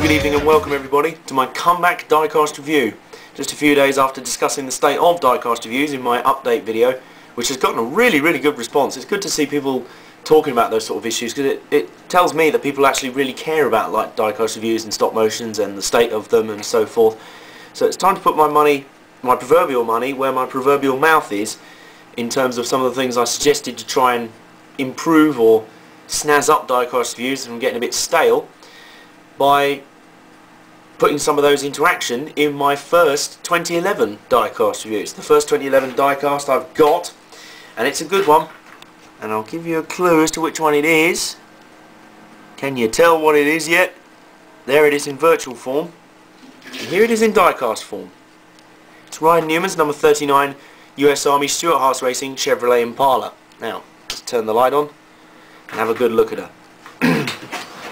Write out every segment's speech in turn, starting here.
good evening and welcome everybody to my comeback diecast review. Just a few days after discussing the state of diecast reviews in my update video, which has gotten a really good response. It's good to see people talking about those sort of issues because it tells me that people actually really care about like diecast reviews and stop motions and the state of them and so forth. So it's time to put my money, my proverbial money, where my proverbial mouth is in terms of some of the things I suggested to try and improve or snazz up diecast reviews and getting a bit stale, by putting some of those into action in my first 2011 diecast review. It's the first 2011 diecast I've got, and it's a good one, and I'll give you a clue as to which one it is. Can you tell what it is yet? There it is in virtual form, and here it is in diecast form. It's Ryan Newman's number 39 US Army Stewart-Haas Racing Chevrolet Impala. Now, let's turn the light on and have a good look at her.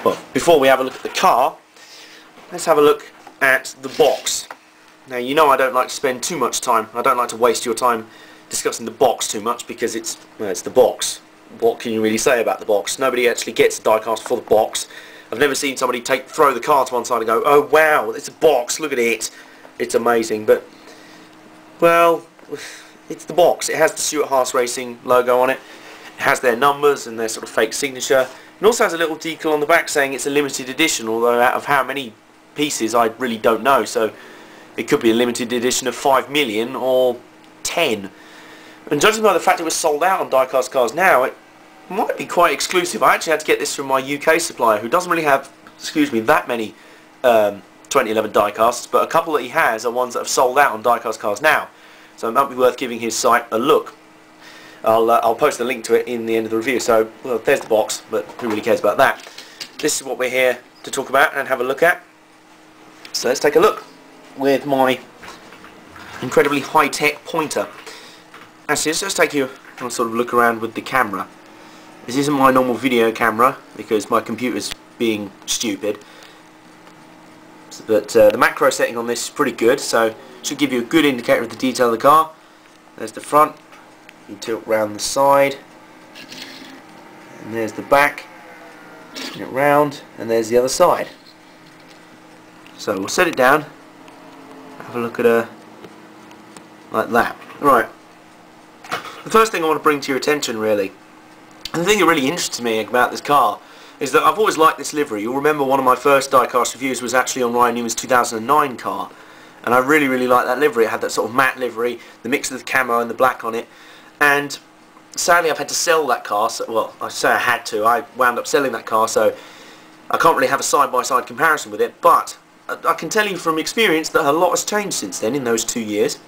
Well, before we have a look at the car, let's have a look at the box. Now, you know I don't like to spend too much time, I don't like to waste your time discussing the box too much because it's the box. What can you really say about the box? Nobody actually gets a diecast for the box. I've never seen somebody throw the car to one side and go, oh wow, it's a box, look at it. It's amazing, but, well, it's the box. It has the Stewart-Haas Racing logo on it. It has their numbers and their sort of fake signature. It also has a little decal on the back saying it's a limited edition, although out of how many pieces I really don't know, so it could be a limited edition of 5 million or 10. And judging by the fact it was sold out on diecast cars now, it might be quite exclusive. I actually had to get this from my UK supplier, who doesn't really have, that many 2011 diecasts, but a couple that he has are ones that have sold out on diecast cars now, so it might be worth giving his site a look. I'll post a link to it in the end of the review. So, well, there's the box, but who really cares about that? This is what we're here to talk about and have a look at. So let's take a look with my incredibly high-tech pointer. Actually, let's just take you and sort of look around with the camera. This isn't my normal video camera because my computer's being stupid. But the macro setting on this is pretty good, so it should give you a good indicator of the detail of the car. There's the front. You tilt round the side, and there's the back, turn it round, and there's the other side. So we'll set it down, have a look at her like that. Right, the first thing I want to bring to your attention really, and the thing that really interests me about this car, is that I've always liked this livery. You'll remember one of my first diecast reviews was actually on Ryan Newman's 2009 car, and I really liked that livery. It had that sort of matte livery, the mix of the camo and the black on it. And sadly I've had to sell that car, so, well, I say I had to, I wound up selling that car, so I can't really have a side-by-side comparison with it, but I can tell you from experience that a lot has changed since then in those 2 years.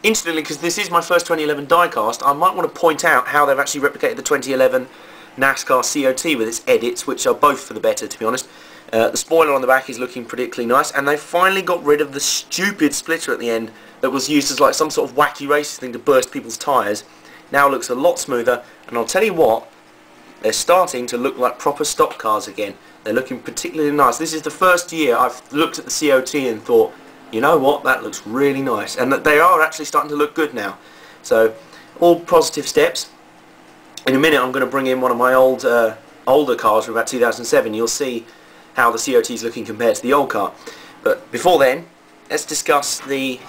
Incidentally, because this is my first 2011 diecast, I might want to point out how they've actually replicated the 2011 NASCAR COT with its edits, which are both for the better, to be honest. The spoiler on the back is looking particularly nice, and they finally got rid of the stupid splitter at the end that was used as like some sort of wacky racing thing to burst people's tyres. Now it looks a lot smoother, and I'll tell you what, they're starting to look like proper stock cars again. They're looking particularly nice. This is the first year I've looked at the COT and thought, you know what, that looks really nice, and that they are actually starting to look good now. So, all positive steps. In a minute I'm going to bring in one of my older cars from about 2007. You'll see how the COT is looking compared to the old car. But before then, let's discuss the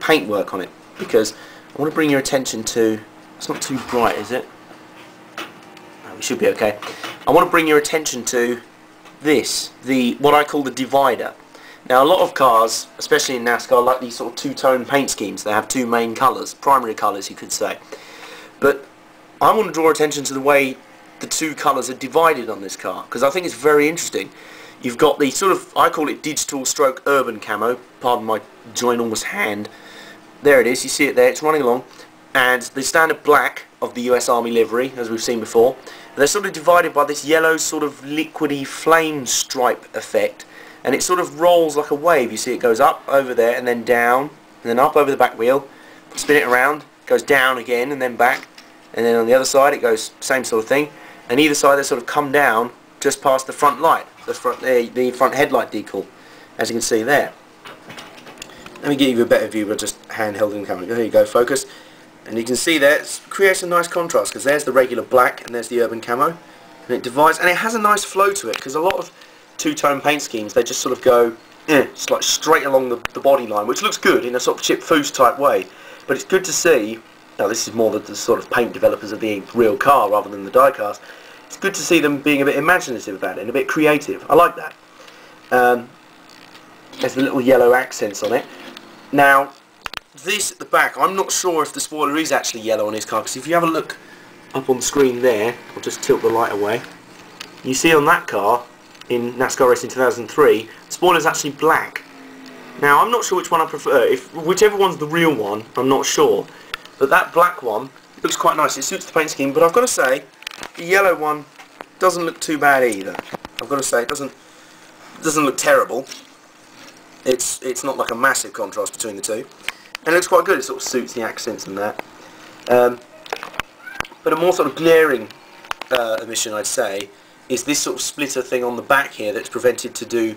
paintwork on it, because I want to bring your attention to, it's not too bright, is it? No, we should be okay. I want to bring your attention to this, what I call the divider. Now a lot of cars, especially in NASCAR, like these sort of two-tone paint schemes. They have two main colours, primary colours you could say. But I want to draw attention to the way the two colours are divided on this car, because I think it's very interesting. You've got the sort of, I call it digital stroke urban camo, pardon my ginormous hand. There it is, you see it there, it's running along, and the standard black of the US Army livery, as we've seen before. They're sort of divided by this yellow sort of liquidy flame stripe effect, and it sort of rolls like a wave. You see it goes up over there and then down, and then up over the back wheel, spin it around, goes down again and then back, and then on the other side it goes same sort of thing, and either side they sort of come down just past the front light, the front headlight decal, as you can see there. Let me give you a better view by just hand-holding the camera. There you go, focus. And you can see there, it creates a nice contrast, because there's the regular black and there's the urban camo. And it divides, and it has a nice flow to it, because a lot of two-tone paint schemes, they just sort of go it's like straight along the body line, which looks good in a sort of chip foose type way. But it's good to see, now this is more the sort of paint developers of the real car rather than the diecast. It's good to see them being a bit imaginative about it and a bit creative. I like that. There's the little yellow accents on it. Now, this at the back, I'm not sure if the spoiler is actually yellow on his car, because if you have a look up on the screen there, I'll just tilt the light away, you see on that car, in NASCAR Racing 2003, the spoiler's actually black. Now, I'm not sure which one I prefer. Whichever one's the real one, I'm not sure. But that black one looks quite nice. It suits the paint scheme, but I've got to say, the yellow one doesn't look too bad either. I've got to say, it doesn't look terrible. It's not like a massive contrast between the two. And it looks quite good. It sort of suits the accents and that. But a more sort of glaring omission, I'd say, is this sort of splitter thing on the back here that's prevented to do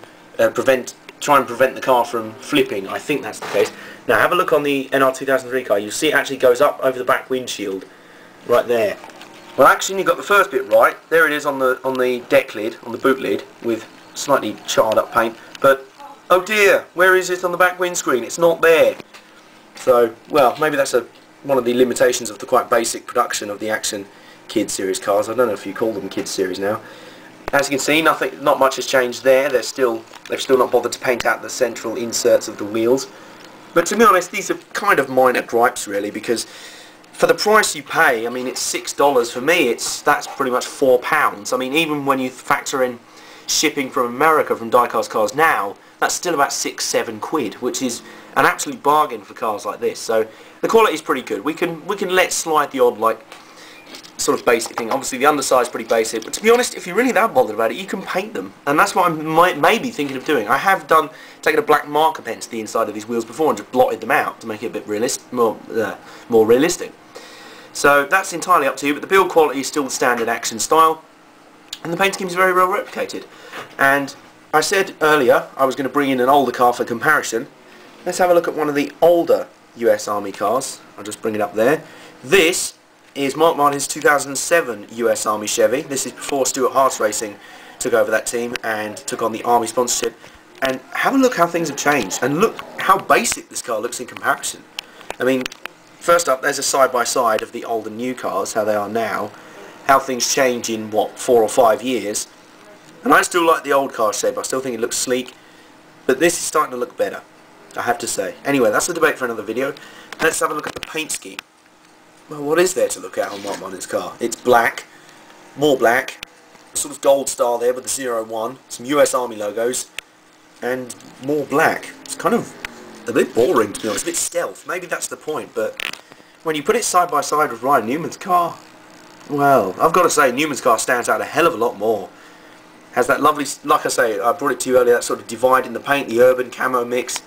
try and prevent the car from flipping. I think that's the case. Now have a look on the NR 2003 car. You'll see it actually goes up over the back windshield right there. Well, actually, you got the first bit right. There it is on the deck lid, on the boot lid, with slightly charred up paint. But oh dear, where is it on the back windscreen? It's not there. So, well, maybe that's one of the limitations of the quite basic production of the Action Kid Series cars. I don't know if you call them Kid Series now. As you can see, not much has changed there. They've still not bothered to paint out the central inserts of the wheels. But to be honest, these are kind of minor gripes really, because for the price you pay, I mean, it's $6. For me, that's pretty much £4. I mean, even when you factor in shipping from America from diecast cars now, that's still about £6-7 quid, which is an absolute bargain for cars like this. So the quality is pretty good. We can let slide the odd like sort of basic thing. Obviously the underside's pretty basic, but to be honest, if you're really that bothered about it, you can paint them, and that's what I'm maybe thinking of doing. I have taken a black marker pen to the inside of these wheels before and just blotted them out to make it a bit more realistic. So that's entirely up to you, but the build quality is still the standard Action style, and the paint scheme is very well replicated. And I said earlier I was going to bring in an older car for comparison. Let's have a look at one of the older US Army cars. I'll just bring it up there. This is Mark Martin's 2007 US Army Chevy. This is before Stewart-Haas Racing took over that team and took on the Army sponsorship. And have a look how things have changed, and look how basic this car looks in comparison. I mean, first up, there's a side-by-side of the old and new cars, how they are now, how things change in, what, 4 or 5 years. And I still like the old car shape. I still think it looks sleek, but this is starting to look better, I have to say. Anyway, that's the debate for another video. Let's have a look at the paint scheme. Well, what is there to look at on Mark Martin's car? It's black, more black, a sort of gold star there with the 01, some US Army logos, and more black. It's kind of a bit boring, to be honest, a bit stealth. Maybe that's the point, but when you put it side by side with Ryan Newman's car, well, I've got to say, Newman's car stands out a hell of a lot more. Has that lovely, like I say, I brought it to you earlier, that sort of divide in the paint, the urban camo mix.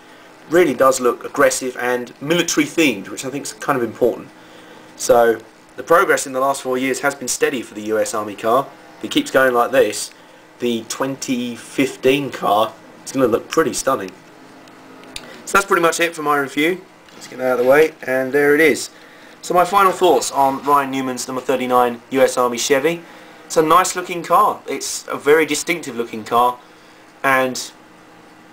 Really does look aggressive and military themed, which I think is kind of important. So the progress in the last 4 years has been steady for the US Army car. If it keeps going like this, the 2015 car is going to look pretty stunning. So that's pretty much it for my review. Let's get that out of the way, and there it is. So my final thoughts on Ryan Newman's number 39 US Army Chevy. It's a nice looking car. It's a very distinctive looking car, and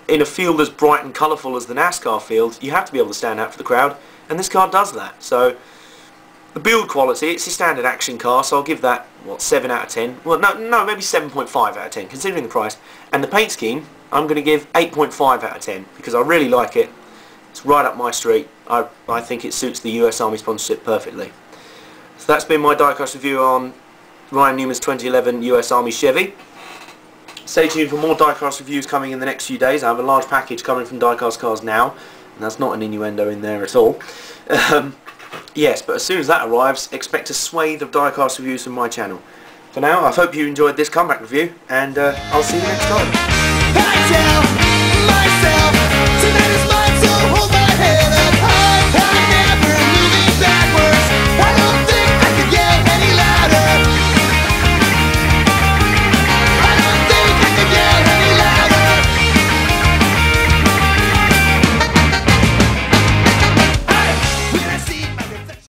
in a field as bright and colourful as the NASCAR field, you have to be able to stand out for the crowd, and this car does that. So the build quality, it's a standard Action car, so I'll give that, what, 7 out of 10? Well, no, maybe 7.5 out of 10, considering the price. And the paint scheme, I'm going to give 8.5 out of 10, because I really like it. It's right up my street. I think it suits the US Army sponsorship perfectly. So that's been my diecast review on Ryan Newman's 2011 US Army Chevy. Stay tuned for more diecast reviews coming in the next few days. I have a large package coming from Diecast Cars Now, and that's not an innuendo in there at all. Yes, but as soon as that arrives, expect a swathe of diecast reviews from my channel. For now, I hope you enjoyed this comeback review, and I'll see you next time.